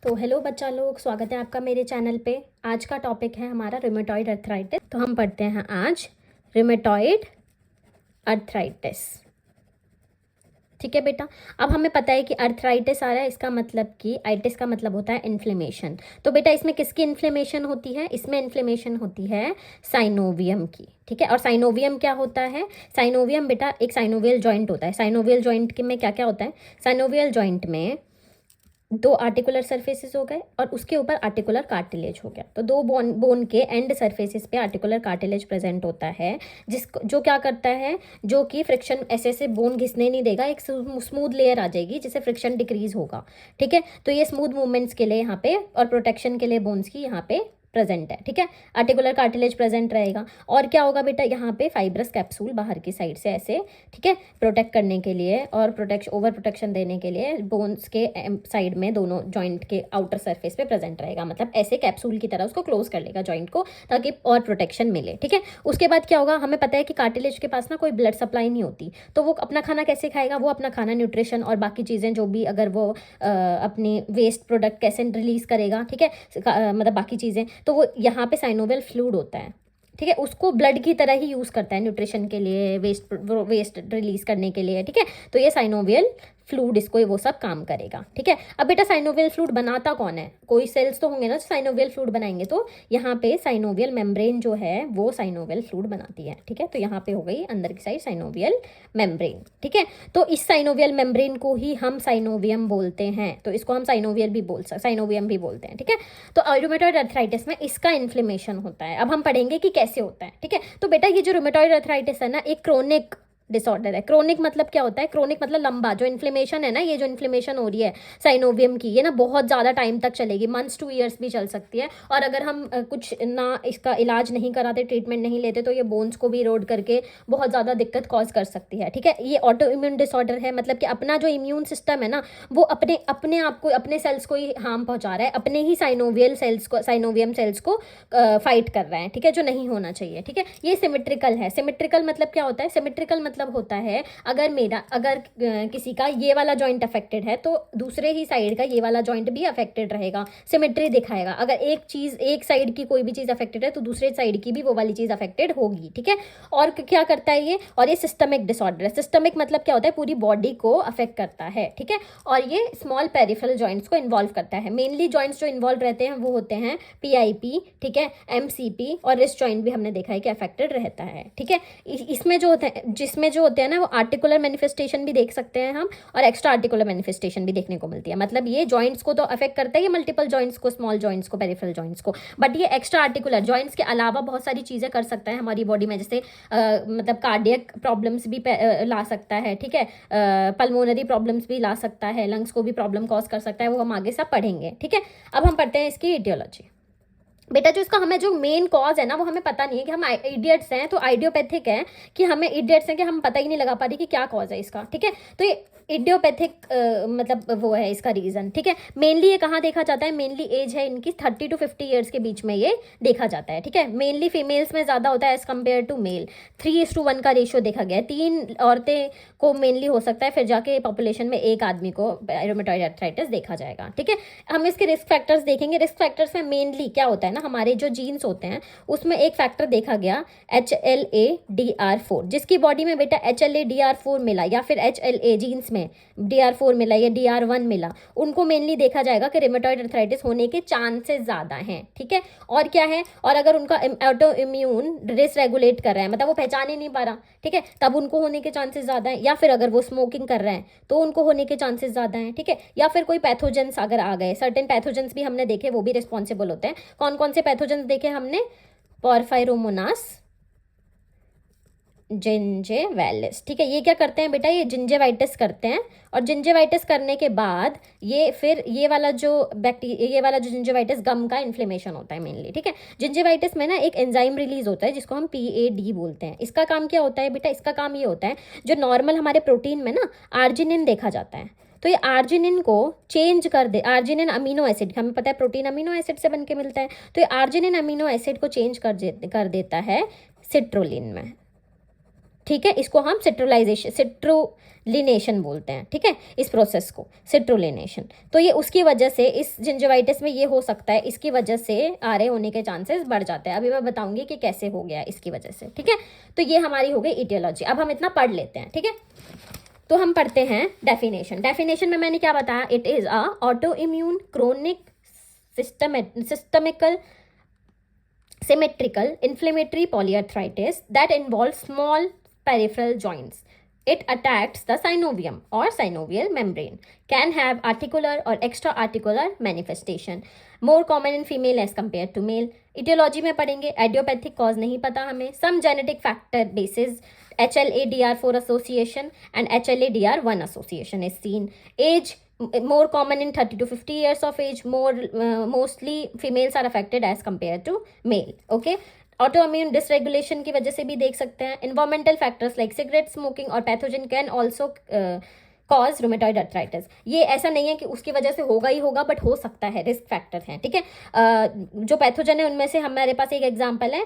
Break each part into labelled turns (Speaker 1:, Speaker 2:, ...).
Speaker 1: तो हेलो बच्चा लोग, स्वागत है आपका मेरे चैनल पे। आज का टॉपिक है हमारा रूमेटॉइड अर्थराइटिस। तो हम पढ़ते हैं आज रूमेटॉइड अर्थराइटिस। ठीक है बेटा। अब हमें पता है कि अर्थराइटिस आ रहा है, इसका मतलब कि आइटिस का मतलब होता है इन्फ्लेमेशन। तो बेटा इसमें किसकी इन्फ्लेमेशन होती है? इसमें इन्फ्लेमेशन होती है साइनोवियम की। ठीक है। और साइनोवियम क्या होता है? साइनोवियम बेटा एक साइनोवियल जॉइंट होता है। साइनोवियल जॉइंट के में क्या क्या होता है? साइनोवियल जॉइंट में दो आर्टिकुलर सरफेसेस हो गए और उसके ऊपर आर्टिकुलर कार्टिलेज हो गया। तो दो बोन के एंड सरफेसेस पे आर्टिकुलर कार्टिलेज प्रेजेंट होता है, जिसको जो क्या करता है, जो कि फ्रिक्शन ऐसे ऐसे बोन घिसने नहीं देगा, एक स्मूथ लेयर आ जाएगी जिससे फ्रिक्शन डिक्रीज होगा। ठीक है। तो ये स्मूथ मूवमेंट्स के लिए यहाँ पे और प्रोटेक्शन के लिए बोन्स की यहाँ पे प्रेजेंट है। ठीक है। आर्टिकुलर कार्टिलेज प्रेजेंट रहेगा। और क्या होगा बेटा, यहाँ पे फाइब्रस कैप्सूल बाहर की साइड से ऐसे, ठीक है, प्रोटेक्ट करने के लिए और ओवर प्रोटेक्शन देने के लिए बोन्स के साइड में दोनों जॉइंट के आउटर सरफेस पे प्रेजेंट रहेगा। मतलब ऐसे कैप्सूल की तरह उसको क्लोज कर लेगा जॉइंट को, ताकि और प्रोटेक्शन मिले। ठीक है। उसके बाद क्या होगा, हमें पता है कि कार्टिलेज के पास ना कोई ब्लड सप्लाई नहीं होती, तो वो अपना खाना कैसे खाएगा? वो अपना खाना न्यूट्रिशन और बाकी चीज़ें जो भी, अगर वो अपनी वेस्ट प्रोडक्ट कैसे रिलीज करेगा, ठीक है, मतलब बाकी चीज़ें, तो वो यहाँ पे साइनोवियल फ्लूइड होता है। ठीक है। उसको ब्लड की तरह ही यूज़ करता है न्यूट्रिशन के लिए, वेस्ट रिलीज करने के लिए। ठीक है। तो ये साइनोवियल फ्लूइड, इसको वो सब काम करेगा। ठीक है। अब बेटा साइनोवियल फ्लूइड बनाता कौन है? कोई सेल्स तो होंगे ना साइनोवियल फ्लूइड बनाएंगे, तो यहाँ पे साइनोवियल मेम्ब्रेन जो है वो साइनोवियल फ्लूइड बनाती है। ठीक है। तो यहाँ पे हो गई अंदर की साइड साइनोवियल मेम्ब्रेन। ठीक है। तो इस साइनोवियल मेम्ब्रेन को ही हम साइनोवियम बोलते हैं, तो इसको हम साइनोवियम भी बोलते हैं। ठीक है। तो रूमेटॉइड अर्थराइटिस में इसका इन्फ्लेमेशन होता है। अब हम पढ़ेंगे कि कैसे होता है। ठीक है। तो बेटा ये जो रूमेटॉइड अर्थराइटिस है ना, एक क्रोनिक डिसऑर्डर है। क्रोनिक मतलब क्या होता है? क्रोनिक मतलब लंबा। जो इन्फ्लेमेशन है ना, ये जो इन्फ्लेमेशन हो रही है साइनोवियम की, ये ना बहुत ज़्यादा टाइम तक चलेगी, मंथ्स टू ईयर्स भी चल सकती है। और अगर हम कुछ ना इसका इलाज नहीं कराते, ट्रीटमेंट नहीं लेते, तो ये बोन्स को भी इरोड करके बहुत ज़्यादा दिक्कत कॉज कर सकती है। ठीक है। ये ऑटो इम्यून डिसऑर्डर है, मतलब कि अपना जो इम्यून सिस्टम है ना, वो अपने अपने आप को, अपने सेल्स को ही हार्म पहुंचा रहा है, अपने ही साइनोवियम सेल्स को फाइट कर रहा है। ठीक है, जो नहीं होना चाहिए। ठीक है। ये सिमेट्रिकल है। सिमेट्रिकल मतलब क्या होता है? सिमेट्रिकल मतलब होता है, अगर किसी का ये वाला जॉइंट अफेक्टेड है, तो दूसरे ही साइड का ये वाला जॉइंट भी अफेक्टेड रहेगा, सिमेट्री दिखाएगा। अगर एक साइड की कोई भी चीज़ अफेक्टेड है, तो दूसरे साइड की भी वो वाली चीज़ अफेक्टेड होगी। ठीक है। और क्या करता है ये? और ये सिस्टमिक डिसऑर्डर है। सिस्टमिक मतलब क्या होता है? पूरी बॉडी को अफेक्ट करता है। ठीक है। और ये स्मॉल पेरिफेरल जॉइंट्स को इन्वॉल्व करता है। मेनली जॉइंट्स जो इन्वॉल्व रहते हैं वो होते हैं PIP, ठीक है, MCP, और रिस्ट जॉइंट भी हमने देखा है कि अफेक्टेड रहता है। ठीक है। इसमें जो होते हैं ना, वो आर्टिकुलर मैनिफेस्टेशन भी देख सकते हैं हम, और एक्स्ट्रा आर्टिकुलर मैनिफेस्टेशन भी देखने को मिलती है। मतलब ये जॉइंट्स को तो अफेक्ट करता है, ये मल्टीपल जॉइंट्स को, स्मॉल जॉइंट्स को, पेरिफेरल जॉइंट्स को, बट ये एक्स्ट्रा आर्टिकुलर जॉइंट्स के अलावा बहुत सारी चीज़ें कर सकता है हमारी बॉडी में, जैसे मतलब कार्डियक प्रॉब्लम्स भी ला सकता है। ठीक है। पल्मोनरी प्रॉब्लम्स भी ला सकता है, लंग्स को भी प्रॉब्लम कॉज कर सकता है, वो हम आगे सब पढ़ेंगे। ठीक है। अब हम पढ़ते हैं इसकी इटियोलॉजी। बेटा जो इसका हमें जो मेन कॉज है ना, वो हमें पता नहीं है, कि हम इडियट्स हैं, तो आइडियोपैथिक है कि हमें इडियट्स हैं कि हम पता ही नहीं लगा पा रही कि क्या कॉज है इसका। ठीक है। तो ये इडियोपैथिक मतलब वो है इसका रीज़न। ठीक है। मेनली ये कहाँ देखा जाता है? मेनली एज है इनकी 30 to 50 ईयर्स के बीच में ये देखा जाता है। ठीक है। मेनली फीमेल्स में ज़्यादा होता है एज़ कम्पेयर टू मेल। 3:1 का रेशियो देखा गया है। 3 औरतें को मेनली हो सकता है, फिर जाके पॉपुलेशन में एक आदमी को रूमेटॉइड अर्थराइटिस देखा जाएगा। ठीक है। हम इसके रिस्क फैक्टर्स देखेंगे। रिस्क फैक्टर्स में मेनली क्या होता है ना, हमारे जो जीन्स होते हैं उसमें एक फैक्टर देखा गया HLA-DR4, जिसकी बॉडी में बेटा HLA-DR4 मिला, या फिर HLA जीन्स में DR4 मिला या DR1 मिला, उनको मेनली देखा जाएगा कि रूमेटॉइड अर्थराइटिस होने के चांसेस ज़्यादा हैं। ठीक है। और क्या है, और अगर उनका ऑटो इम्यून डिसरेगुलेट कर रहा है, मतलब वो पहचान ही नहीं पा रहा, ठीक है, तब उनको होने के चांसेस ज़्यादा हैं। या फिर अगर वो स्मोकिंग कर रहे हैं तो उनको होने के चांसेस ज़्यादा हैं। ठीक है। या फिर कोई पैथोजेंस अगर आ गए, सर्टेन पैथोजेंस भी हमने देखे, वो भी रिस्पॉन्सिबल होते हैं। कौन कौन से पैथोजेंस देखे हमने? पोरफायरोमोनास जिंजेवाइटिस। ठीक है। ये क्या करते हैं बेटा? ये जिंजेवाइटिस करते हैं, और जिंजेवाइटिस करने के बाद ये वाला जो जिंजेवाइटिस गम का इन्फ्लेमेशन होता है मेनली। ठीक है। जिंजेवाइटिस में ना एक एंजाइम रिलीज होता है जिसको हम PAD बोलते हैं। इसका काम क्या होता है बेटा? इसका काम ये होता है, जो नॉर्मल हमारे प्रोटीन में ना आर्जिनिन देखा जाता है, तो ये आर्जिनिन को चेंज कर दे। आर्जिनिन अमीनो एसिड, हमें पता है प्रोटीन अमीनो एसिड से बन के मिलता है, तो ये आर्जिनिन अमीनो एसिड को चेंज कर देता है सिट्रोलिन में। ठीक है, इसको हम सिट्रोलिनेशन बोलते हैं। ठीक है, इस प्रोसेस को सिट्रोलिनेशन। तो ये उसकी वजह से इस जिंजवाइटिस में ये हो सकता है, इसकी वजह से आरए होने के चांसेस बढ़ जाते हैं। अभी मैं बताऊंगी कि कैसे हो गया इसकी वजह से। ठीक है, तो ये हमारी हो गई इटियोलॉजी। अब हम इतना पढ़ लेते हैं। ठीक है, तो हम पढ़ते हैं डेफिनेशन। डेफिनेशन में मैंने क्या बताया, it is a auto immune chronic systemical symmetrical inflammatory polyarthritis that involves small peripheral joints. It attacks the synovium or synovial membrane. Can have articular or extra-articular manifestation. More common in female as compared to male. Etiology में पढ़ेंगे, idiopathic cause नहीं पता हमें. Some genetic factor basis HLA-DR4 association and HLA-DR1 association is seen. Age more common in 30 to 50 years of age. Mostly females are affected as compared to male. Okay, autoimmune dysregulation की वजह से भी देख सकते हैं. Environmental factors like cigarette smoking और pathogen can also cause rheumatoid arthritis. ये ऐसा नहीं है कि उसकी वजह से होगा ही होगा, बट हो सकता है, रिस्क फैक्टर हैं. ठीक है, जो पैथोजन है उनमें से हमारे पास एक एग्जांपल है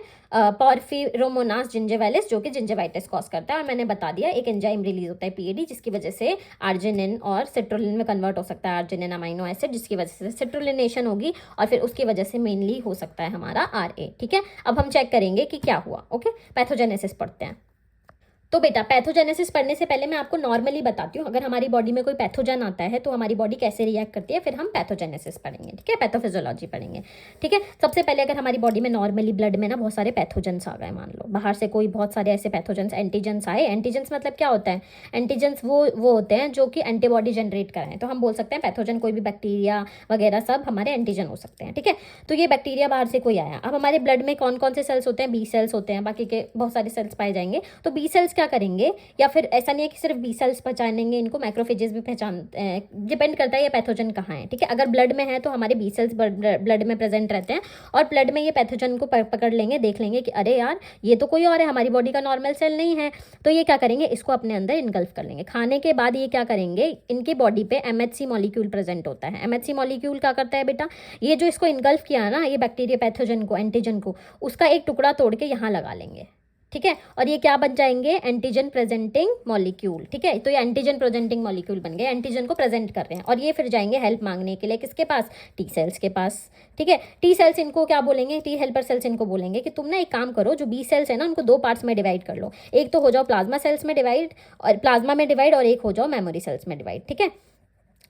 Speaker 1: पॉर्फिरोमोनास जिंजिवालिस, जो कि जिंजिवाइटिस कॉज करता है. और मैंने बता दिया एक एंजाइम रिलीज होता है पीएडी, जिसकी वजह से आर्जिनिन और सिट्रोलिन में कन्वर्ट हो सकता है, आर्जिनिन अमाइनो एसिड, जिसकी वजह से सिट्रोलिनेशन होगी और फिर उसकी वजह से मेनली हो सकता है हमारा आरए. ठीक है, अब हम चेक करेंगे कि क्या हुआ. ओके, पैथोजेनेसिस पढ़ते हैं. तो बेटा पैथोजेनेसिस पढ़ने से पहले मैं आपको नॉर्मली बताती हूँ, अगर हमारी बॉडी में कोई पैथोजन आता है तो हमारी बॉडी कैसे रिएक्ट करती है, फिर हम पैथोजेनेसिस पढ़ेंगे. ठीक है, पैथोफिजियोलॉजी पढ़ेंगे. ठीक है, सबसे पहले अगर हमारी बॉडी में नॉर्मली ब्लड में ना बहुत सारे पैथोजेंस आ गए, मान लो बाहर से कोई बहुत सारे ऐसे पैथोजेंस एंटीजेंस आए. एंटीजेंस मतलब क्या होता है, एंटीजेंस वो होते हैं जो कि एंटीबॉडी जनरेट कराएं. तो हम बोल सकते हैं पैथोजन कोई भी बैक्टीरिया वगैरह सब हमारे एंटीजन हो सकते हैं. ठीक है, तो ये बैक्टीरिया बाहर से कोई आया. अब हमारे ब्लड में कौन कौन से सेल्स होते हैं, बी सेल्स होते हैं, बाकी के बहुत सारे सेल्स पाए जाएंगे. तो बी सेल्स क्या करेंगे, या फिर ऐसा नहीं है कि सिर्फ बी सेल्स पहचानेंगे इनको, मैक्रोफेजेस भी पहचानते हैं. डिपेंड करता है ये पैथोजन कहाँ है. ठीक है, अगर ब्लड में है तो हमारे बी सेल्स ब्लड में प्रेजेंट रहते हैं और ब्लड में ये पैथोजन को पकड़ लेंगे, देख लेंगे कि अरे यार ये तो कोई और है, हमारी बॉडी का नॉर्मल सेल नहीं है. तो ये क्या करेंगे, इसको अपने अंदर इनगल्फ कर लेंगे. खाने के बाद ये क्या करेंगे, इनकी बॉडी पे एमएचसी मॉलिक्यूल प्रेजेंट होता है. एमएचसी मॉलिक्यूल क्या करता है बेटा, ये जो इसको इनगल्फ किया ना, ये बैक्टीरिया पैथोजन को, एंटीजन को, उसका एक टुकड़ा तोड़ के यहाँ लगा लेंगे. ठीक है, और ये क्या बन जाएंगे, एंटीजन प्रेजेंटिंग मॉलिक्यूल. ठीक है, तो ये एंटीजन प्रेजेंटिंग मॉलिक्यूल बन गए, एंटीजन को प्रेजेंट कर रहे हैं. और ये फिर जाएंगे हेल्प मांगने के लिए किसके पास, टी सेल्स के पास. ठीक है, टी सेल्स इनको क्या बोलेंगे, टी हेल्पर सेल्स इनको बोलेंगे कि तुम ना एक काम करो, जो बी सेल्स है ना उनको दो पार्ट्स में डिवाइड कर लो. एक तो हो जाओ प्लाज्मा सेल्स में डिवाइड, और प्लाज्मा में डिवाइड, और एक हो जाओ मेमोरी सेल्स में डिवाइड. ठीक है,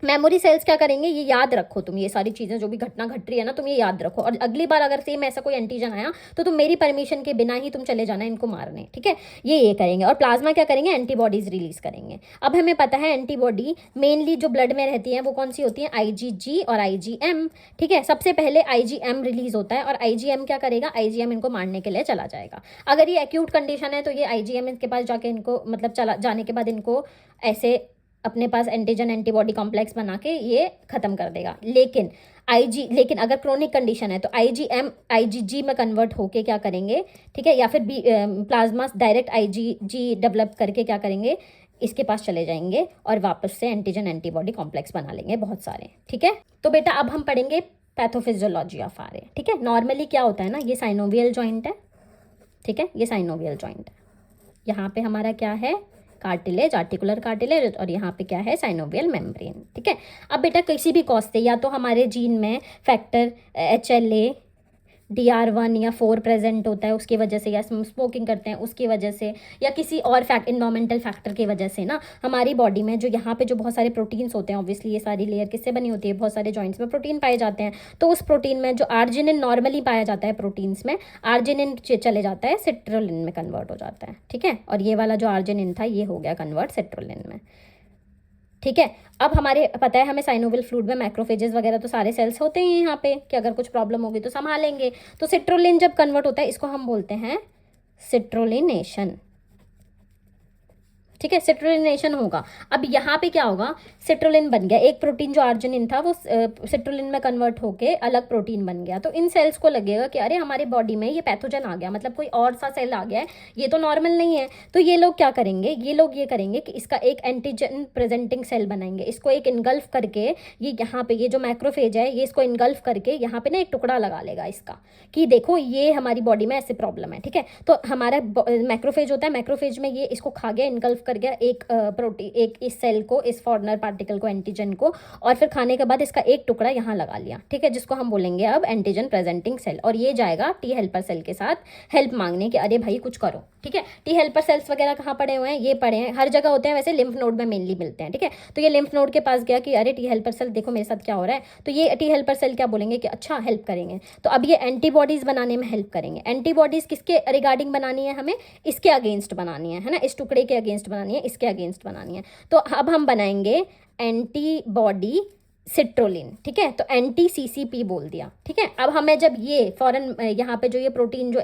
Speaker 1: मेमोरी सेल्स क्या करेंगे, ये याद रखो तुम, ये सारी चीज़ें जो भी घटना घट रही है ना तुम ये याद रखो, और अगली बार अगर सेम ऐसा कोई एंटीजन आया तो तुम मेरी परमिशन के बिना ही तुम चले जाना इनको मारने. ठीक है, ये करेंगे. और प्लाज्मा क्या करेंगे, एंटीबॉडीज रिलीज करेंगे. अब हमें पता है एंटीबॉडी मेनली जो ब्लड में रहती है वो कौन सी होती है, आईजीजी और आईजीएम. ठीक है, सबसे पहले आईजीएम रिलीज होता है और आईजीएम क्या करेगा, आईजीएम इनको मारने के लिए चला जाएगा. अगर ये एक्यूट कंडीशन है तो ये आईजीएम इनके पास जाके इनको मतलब चला जाने के बाद इनको ऐसे अपने पास एंटीजन एंटीबॉडी कॉम्प्लेक्स बना के ये खत्म कर देगा. लेकिन अगर क्रोनिक कंडीशन है तो आईजीएम आईजीजी में कन्वर्ट होके क्या करेंगे, ठीक है, या फिर प्लाज्मा डायरेक्ट आईजीजी डेवलप करके क्या करेंगे, इसके पास चले जाएंगे और वापस से एंटीजन एंटीबॉडी कॉम्प्लेक्स बना लेंगे बहुत सारे. ठीक है, तो बेटा अब हम पढ़ेंगे पैथोफिजियोलॉजी ऑफ आरए. ठीक है, नॉर्मली क्या होता है ना, ये साइनोवियल जॉइंट है. ठीक है, ये साइनोवियल जॉइंट है. यहाँ पे हमारा क्या है, कार्टिलेज, आर्टिकुलर कार्टिलेज, और यहाँ पे क्या है, साइनोवियल मेम्ब्रेन. ठीक है, अब बेटा किसी भी कॉज से, या तो हमारे जीन में फैक्टर HLA DR1 या 4 प्रेजेंट होता है उसकी वजह से, या स्मोकिंग करते हैं उसकी वजह से, या किसी और इन्वायरमेंटल फैक्टर की वजह से ना हमारी बॉडी में जो यहाँ पे जो बहुत सारे प्रोटीन्स होते हैं, ऑब्वियसली ये सारी लेयर किससे बनी होती है, बहुत सारे जॉइंट्स में प्रोटीन पाए जाते हैं. तो उस प्रोटीन में जो आर्जिनिन नॉर्मली पाया जाता है प्रोटीन्स में, आर्जिनिन चले जाता है सिट्रोलिन में कन्वर्ट हो जाता है. ठीक है, और ये वाला जो आर्जिनिन था ये हो गया कन्वर्ट सिट्रोलिन में. ठीक है, अब हमारे पता है हमें साइनोवियल फ्लूइड में मैक्रोफेजेस वगैरह तो सारे सेल्स होते हैं यहाँ पे कि अगर कुछ प्रॉब्लम होगी तो संभालेंगे. तो सिट्रोलिन जब कन्वर्ट होता है इसको हम बोलते हैं सिट्रोलिनेशन. ठीक है, सिट्रुलिनेशन होगा। अब यहाँ पे क्या होगा, सिट्रुलिन बन गया, एक प्रोटीन जो आर्जिनिन था वो सिट्रुलिन में कन्वर्ट होके अलग प्रोटीन बन गया। तो इन सेल्स को लगेगा कि अरे हमारे बॉडी में ये पैथोजन आ गया, मतलब कोई और सा सेल आ गया है, ये तो नॉर्मल नहीं है। तो ये लोग क्या करेंगे, ये लोग ये करेंगे कि इसका एक एंटीजन प्रेजेंटिंग सेल बनाएंगे, इसको एक इनगल्फ करके, ये यहाँ पे ये जो मैक्रोफेज है ये इसको इनगल्फ करके यहाँ पे ना एक टुकड़ा लगा लेगा इसका, कि देखो ये हमारी बॉडी में ऐसे प्रॉब्लम है। ठीक है, तो हमारा मैक्रोफेज होता है, मैक्रोफेज में ये इसको खा गया, इनगल्फ कर गया एक प्रोटीन, एक इस सेल को, इस फॉरेनर पार्टिकल को, एंटीजन को, और फिर खाने के बाद इसका एक टुकड़ा यहाँ लगा लिया। ठीक है, जिसको हम बोलेंगे अब एंटीजन प्रेजेंटिंग सेल, और ये जाएगा टी हेल्पर सेल के साथ हेल्प मांगने कि अरे भाई कुछ करो। ठीक है, टी हेल्पर सेल्स वगैरह कहाँ पड़े हुए हैं, ये पड़े हैं, हर जगह होते हैं वैसे, लिम्फ नोड में मेनली मिलते हैं। ठीक है, तो ये लिम्फ नोड के पास गया कि अरे टी हेल्पर सेल देखो मेरे साथ क्या हो रहा है, तो ये टी हेल्पर सेल क्या बोलेंगे कि अच्छा हेल्प करेंगे। तो अब ये एंटीबॉडीज बनाने में हेल्प करेंगे। एंटीबॉडीज किसके रिगार्डिंग बनानी है, हमें इसके अगेंस्ट बनानी है ना, इस टुकड़े के अगेंस्ट बनानी है, इसके अगेंस्ट बनानी है। तो अब हम बनाएंगे एंटीबॉडी सिट्रोलिन। ठीक है, तो एंटी सीसीपी बोल दिया। ठीक है, अब हमें जब ये फॉरन यहाँ पे जो ये प्रोटीन जो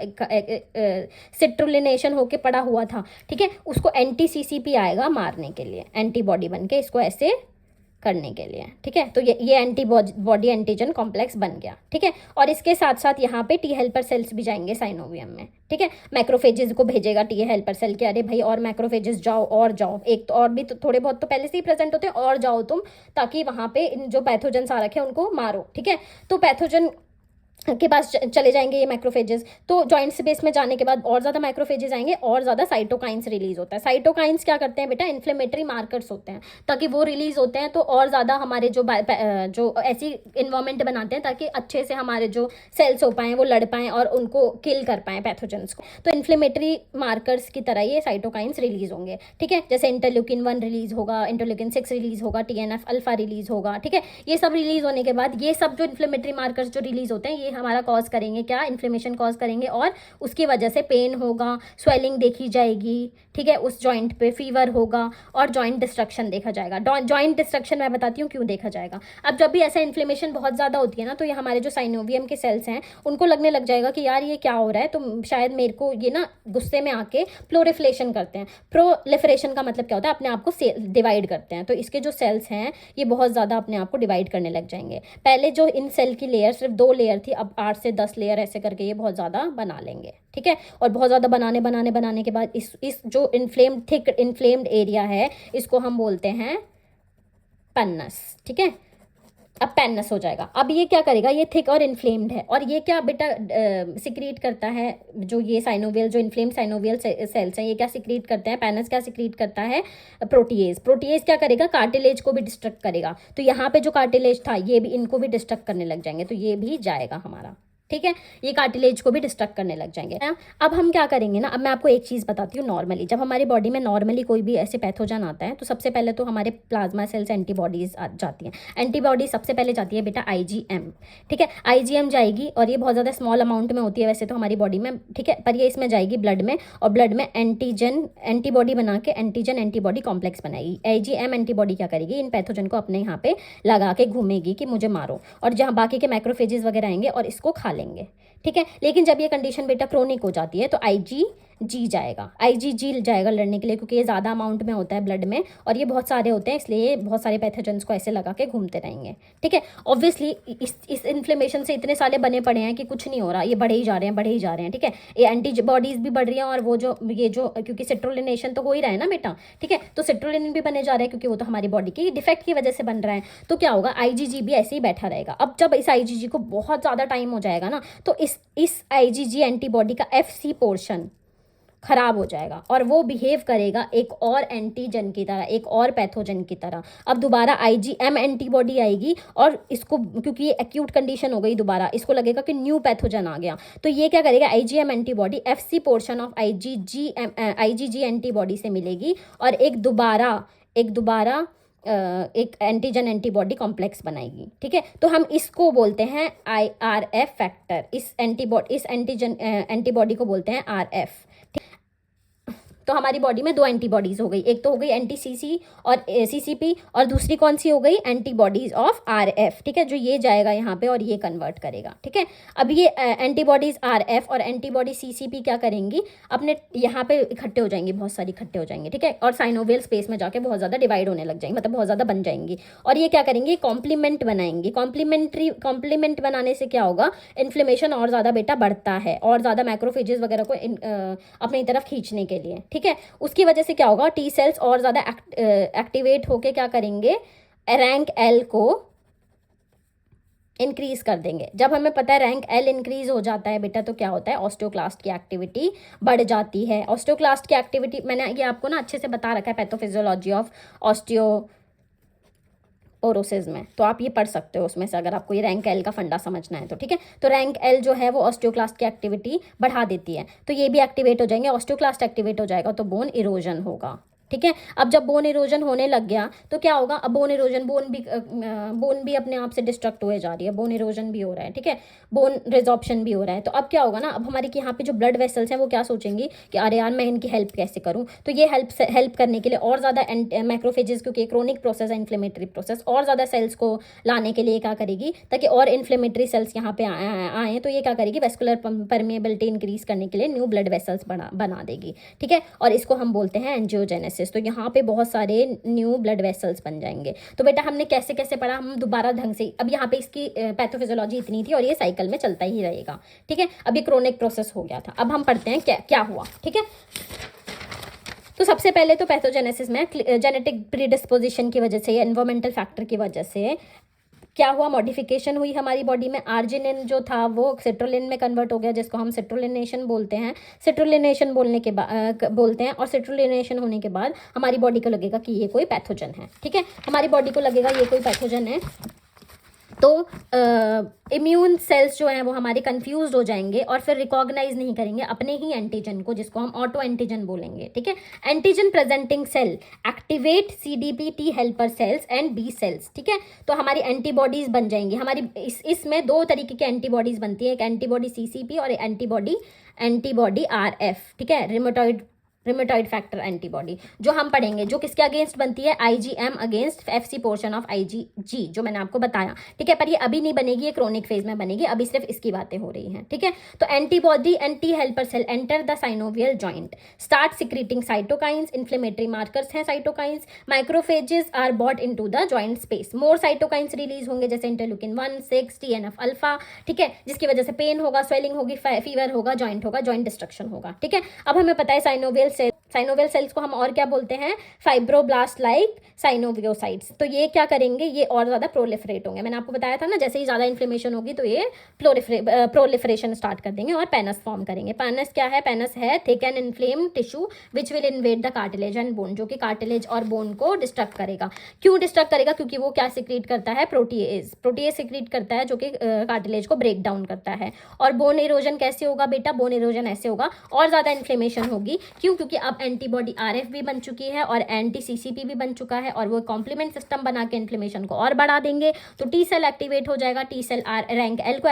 Speaker 1: सिट्रोलिनेशन होके पड़ा हुआ था, ठीक है, उसको एंटी सीसीपी आएगा मारने के लिए, एंटीबॉडी बन के इसको ऐसे करने के लिए। ठीक है, तो ये एंटीबॉडी एंटीजन कॉम्प्लेक्स बन गया। ठीक है, और इसके साथ साथ यहाँ पे टी हेल्पर सेल्स भी जाएंगे साइनोवियम में। ठीक है, मैक्रोफेजेस को भेजेगा टी हेल्पर सेल के, अरे भाई और मैक्रोफेजेस जाओ, और जाओ, एक तो और भी तो थोड़े बहुत तो पहले से ही प्रेजेंट होते हैं, और जाओ तुम, ताकि वहाँ पे इन जो पैथोजन आ रखे हैं उनको मारो। ठीक है, तो पैथोजन के पास चले जाएंगे ये मैक्रोफेजेस, तो जॉइंट स्पेस में जाने के बाद और ज़्यादा मैक्रोफेजेस आएंगे, और ज़्यादा साइटोकाइंस रिलीज होता है। साइटोकाइंस क्या करते हैं बेटा, इन्फ्लेमेटरी मार्कर्स होते हैं, ताकि वो रिलीज होते हैं तो और ज़्यादा हमारे जो ऐसी इन्वायरमेंट बनाते हैं ताकि अच्छे से हमारे जो सेल्स हो पाएँ वो लड़ पाएँ और उनको किल कर पाएँ पैथोजेंस को। तो इन्फ्लेमेटरी मार्कर्स की तरह ये साइटोकाइंस रिलीज होंगे। ठीक है, जैसे इंटरल्यूकिन 1 रिलीज होगा, इंटरल्यूकिन 6 रिलीज होगा, TNF अल्फा रिलीज होगा। ठीक है, ये सब रिलीज होने के बाद ये सब जो इन्फ्लेमेटरी मार्कर्स जो रिलीज होते हैं ये हमारा कॉज करेंगे क्या, इन्फ्लेमेशन कॉज करेंगे, और उसकी वजह से पेन होगा, स्वेलिंग देखी जाएगी। ठीक है, उस जॉइंट पे फीवर होगा और जॉइंट डिस्ट्रक्शन देखा जाएगा। जॉइंट डिस्ट्रक्शन मैं बताती हूँ क्यों देखा जाएगा। अब जब भी ऐसा इन्फ्लेमेशन बहुत ज़्यादा होती है ना, तो ये हमारे जो साइनोवियम के सेल्स हैं उनको लगने लग जाएगा कि यार ये क्या हो रहा है, तो शायद मेरे को ये ना गुस्से में आके प्लोरिफलेशन करते हैं। प्रोलिफरेशन का मतलब क्या होता है, अपने आप को डिवाइड करते हैं। तो इसके जो सेल्स हैं ये बहुत ज़्यादा अपने आप को डिवाइड करने लग जाएंगे। पहले जो इन सेल की लेयर सिर्फ 2 लेयर थी, अब 8 से 10 लेयर ऐसे करके ये बहुत ज़्यादा बना लेंगे। ठीक है, और बहुत ज़्यादा बनाने के बाद इस जो इन्फ्लेम्ड थिक इन्फ्लेम्ड एरिया है इसको हम बोलते हैं पन्नस। ठीक है, अब पेनस हो जाएगा। अब ये क्या करेगा, ये थिक और इन्फ्लेम्ड है, और ये क्या बेटा सिक्रीट करता है, जो ये साइनोवियल जो इन्फ्लेम्ड साइनोवियल सेल्स हैं ये क्या सिक्रीट करते हैं, पेनस क्या सिक्रीट करता है, प्रोटीएज। प्रोटीएज क्या करेगा, कार्टिलेज को भी डिस्ट्रक्ट करेगा। तो यहाँ पे जो कार्टिलेज था ये भी इनको भी डिस्ट्रक्ट करने लग जाएंगे, तो ये भी जाएगा हमारा। ठीक है, ये कार्टिलेज को भी डिस्ट्रक्ट करने लग जाएंगे। अब हम क्या करेंगे ना, अब मैं आपको एक चीज़ बताती हूँ। नॉर्मली जब हमारी बॉडी में नॉर्मली कोई भी ऐसे पैथोजन आता है तो सबसे पहले तो हमारे प्लाज्मा सेल्स एंटीबॉडीज जाती हैं। एंटीबॉडी सबसे पहले जाती है बेटा IgM। ठीक है, IgM जाएगी, और ये बहुत ज़्यादा स्मॉल अमाउंट में होती है वैसे तो हमारी बॉडी में। ठीक है, पर ये इसमें जाएगी ब्लड में, और ब्लड में एंटीबॉडी बना के एंटीजन एंटीबॉडी कॉम्प्लेक्स बनाएगी। IgM एंटीबॉडी क्या करेगी, इन पैथोजन को अपने यहाँ पे लगा के घूमेगी कि मुझे मारो, और जहाँ बाकी के मैक्रोफेजेस वगैरह आएंगे और इसको खा लेंगे। ठीक है, लेकिन जब ये कंडीशन बेटा क्रोनिक हो जाती है तो IgG जाएगा, IgG जाएगा लड़ने के लिए, क्योंकि ये ज़्यादा अमाउंट में होता है ब्लड में, और ये बहुत सारे होते हैं, इसलिए ये बहुत सारे पैथोजेंस को ऐसे लगा के घूमते रहेंगे। ठीक है, ऑब्वियसली इस इन्फ्लेमेशन से इतने सारे बने पड़े हैं कि कुछ नहीं हो रहा, ये बढ़े ही जा रहे हैं। ठीक है, ये एंटीबॉडीज भी बढ़ रही हैं, और वो जो क्योंकि सिट्रोलिनेशन तो हो ही रहा है ना बेटा। ठीक है, तो सिट्रोलिन भी बने जा रहा है, क्योंकि वो तो हमारी बॉडी की डिफेक्ट की वजह से बन रहा है। तो क्या होगा, IgG भी ऐसे ही बैठा रहेगा। अब जब इस IgG को बहुत ज़्यादा टाइम हो जाएगा ना, तो इस IgG एंटीबॉडी का FC पोर्शन खराब हो जाएगा, और वो बिहेव करेगा एक और एंटीजन की तरह, एक और पैथोजन की तरह। अब दोबारा IgM एंटीबॉडी आएगी, और इसको क्योंकि ये एक्यूट कंडीशन हो गई, दोबारा इसको लगेगा कि न्यू पैथोजन आ गया, तो ये क्या करेगा, IgM antibody FC portion of IgG antibody से मिलेगी, और एक दोबारा एक एंटीजन एंटीबॉडी कॉम्प्लेक्स बनाएगी। ठीक है, तो हम इसको बोलते हैं RF फैक्टर, इस एंटीजन एंटीबॉडी को बोलते हैं RF। तो हमारी बॉडी में 2 एंटीबॉडीज़ हो गई, एक तो हो गई एंटी सीसी और सीसीपी, और दूसरी कौन सी हो गई, एंटीबॉडीज़ ऑफ आरएफ, ठीक है, जो ये जाएगा यहाँ पे और ये कन्वर्ट करेगा, ठीक है। अब ये एंटीबॉडीज़ आरएफ और एंटीबॉडी सीसीपी क्या करेंगी, अपने यहाँ पे इकट्ठे हो जाएंगी, बहुत सारी इकट्ठे हो जाएंगी, ठीक है, और साइनोवियल स्पेस में जाके बहुत ज़्यादा डिवाइड होने लग जाएंगी, मतलब बहुत ज़्यादा बन जाएंगी, और ये क्या करेंगी, कॉम्प्लीमेंट बनाएंगी। कॉम्प्लीमेंट बनाने से क्या होगा, इन्फ्लेमेशन और ज़्यादा बेटा बढ़ता है, और ज़्यादा मैक्रोफेजेस वगैरह को अपनी तरफ खींचने के लिए, ठीक है। उसकी वजह से क्या होगा, टी सेल्स और ज़्यादा एक्टिवेट होके क्या करेंगे, रैंक एल को इंक्रीज कर देंगे। जब हमें पता है रैंक एल इंक्रीज हो जाता है बेटा, तो क्या होता है, ऑस्टियोक्लास्ट की एक्टिविटी बढ़ जाती है। ऑस्टियोक्लास्ट की एक्टिविटी मैंने ये आपको ना अच्छे से बता रखा है, पैथोफिजियोलॉजी ऑफ ऑस्टियोपोरोसिस में, तो आप ये पढ़ सकते हो उसमें से, अगर आपको ये रैंक एल का फंडा समझना है तो, ठीक है। तो रैंक एल जो है वो ऑस्टियोक्लास्ट की एक्टिविटी बढ़ा देती है, तो ये भी एक्टिवेट हो जाएंगे, ऑस्टियोक्लास्ट एक्टिवेट हो जाएगा तो बोन इरोजन होगा, ठीक है। अब जब बोन इरोजन होने लग गया तो क्या होगा, अब बोन इरोजन, बोन भी अपने आप से डिस्ट्रक्ट हुए जा रही है, बोन इरोजन भी हो रहा है, ठीक है, बोन रिजॉर्प्शन भी हो रहा है। तो अब क्या होगा ना, अब हमारी यहाँ पे जो ब्लड वेसल्स हैं वो क्या सोचेंगी कि अरे यार मैं इनकी हेल्प कैसे करूँ, तो ये हेल्प करने के लिए और ज़्यादा मैक्रोफेजेस, क्योंकि क्रोनिक प्रोसेस है, इन्फ्लेमेटरी प्रोसेस, और ज़्यादा सेल्स को लाने के लिए क्या करेगी, ताकि और इन्फ्लेमेटरी सेल्स यहाँ पे आए, तो ये क्या करेगी, वेस्कुलर परमेबिलिटी इंक्रीज करने के लिए न्यू ब्लड वेसल्स बना देगी, ठीक है, और इसको हम बोलते हैं एंजियोजेनेसिस। तो यहाँ पे बहुत सारे न्यू ब्लड वेसल्स बन जाएंगे। तो बेटा हमने कैसे कैसे पढ़ा, हम दोबारा ढंग से, अब यहाँ पे इसकी पैथोफिजियोलॉजी इतनी थी और ये साइकिल में चलता ही रहेगा, ठीक है। अब ये क्रोनिक प्रोसेस हो गया था, अब हम पढ़ते हैं क्या क्या हुआ, ठीक है। तो सबसे पहले तो पैथोजेनेसिस में जेनेटिक प्रीडिस्पोजिशन की वजह से या एनवायरमेंटल फैक्टर की वजह से क्या हुआ, मॉडिफिकेशन हुई हमारी बॉडी में, आर्जिनिन जो था वो सिट्रोलिन में कन्वर्ट हो गया, जिसको हम सिट्रोलिनेशन बोलते हैं। सिट्रोलिनेशन बोलते हैं, और सिट्रोलिनेशन होने के बाद हमारी बॉडी को लगेगा कि ये कोई पैथोजन है, ठीक है, हमारी बॉडी को लगेगा ये कोई पैथोजन है, तो इम्यून सेल्स जो हैं वो हमारे कंफ्यूज हो जाएंगे और फिर रिकॉग्नाइज नहीं करेंगे अपने ही एंटीजन को, जिसको हम ऑटो एंटीजन बोलेंगे, ठीक है। Antigen presenting cell activate CDP T helper cells and B cells, ठीक है, तो हमारी एंटीबॉडीज बन जाएंगी। हमारी इसमें 2 तरीके की एंटीबॉडीज बनती है, एक एंटीबॉडी सीसीपी और एंटीबॉडी आरएफ, ठीक है, रिमेटॉइड फैक्टर एंटीबॉडी, जो हम पढ़ेंगे, जो किसके अगेंस्ट बनती है, IgM against FC portion of IgG, जो मैंने आपको बताया, ठीक है। पर ये अभी नहीं बनेगी, ये क्रोनिक फेज में बनेगी, अभी सिर्फ इसकी बातें हो रही हैं, ठीक है। तो antibody anti helper cell enter the synovial joint, start secreting cytokines, inflammatory markers हैं cytokines, macrophages are brought into the joint space, more cytokines release होंगे, जैसे इंटरल्यूकिन 1, 6, TNF अल्फा, ठीक है, जिसकी वजह से पेन होगा, स्वेलिंग होगी, फीवर होगा, जॉइंट डिस्ट्रक्शन होगा, ठीक है। अब हमें पता है साइनोवियल सेल्स को हम और क्या बोलते हैं, फाइब्रोब्लास्ट लाइक साइनोवियोसाइट्स। तो ये क्या करेंगे, ये और ज़्यादा प्रोलिफरेट होंगे। मैंने आपको बताया था ना, जैसे ही ज़्यादा इन्फ्लेमेशन होगी तो ये प्रोलिफरेशन स्टार्ट कर देंगे और पेनस फॉर्म करेंगे। पेनस क्या है, पेनस है thick and inflame tissue which will invade the cartilage and bone, जो कि कार्टिलेज और बोन को डिस्ट्रक्ट करेगा। क्यों डिस्ट्रक्ट करेगा, क्योंकि वो क्या सिक्रीट करता है, प्रोटीएज सिक्रीट करता है, जो कि कार्टिलेज को ब्रेक डाउन करता है। और बोन इरोजन कैसे होगा बेटा, बोन इरोजन ऐसे होगा, और ज़्यादा इन्फ्लेमेशन होगी। क्यों, क्योंकि अब एंटीबॉडी आरएफ भी बन चुकी है और एंटी सीसीपी भी बन चुका है, और वो कॉम्प्लीमेंट सिस्टम बना के इन्फ्लेमेशन को और बढ़ा देंगे। तो टी सेल एक्टिवेट हो जाएगा, टी सेल रैंक एल को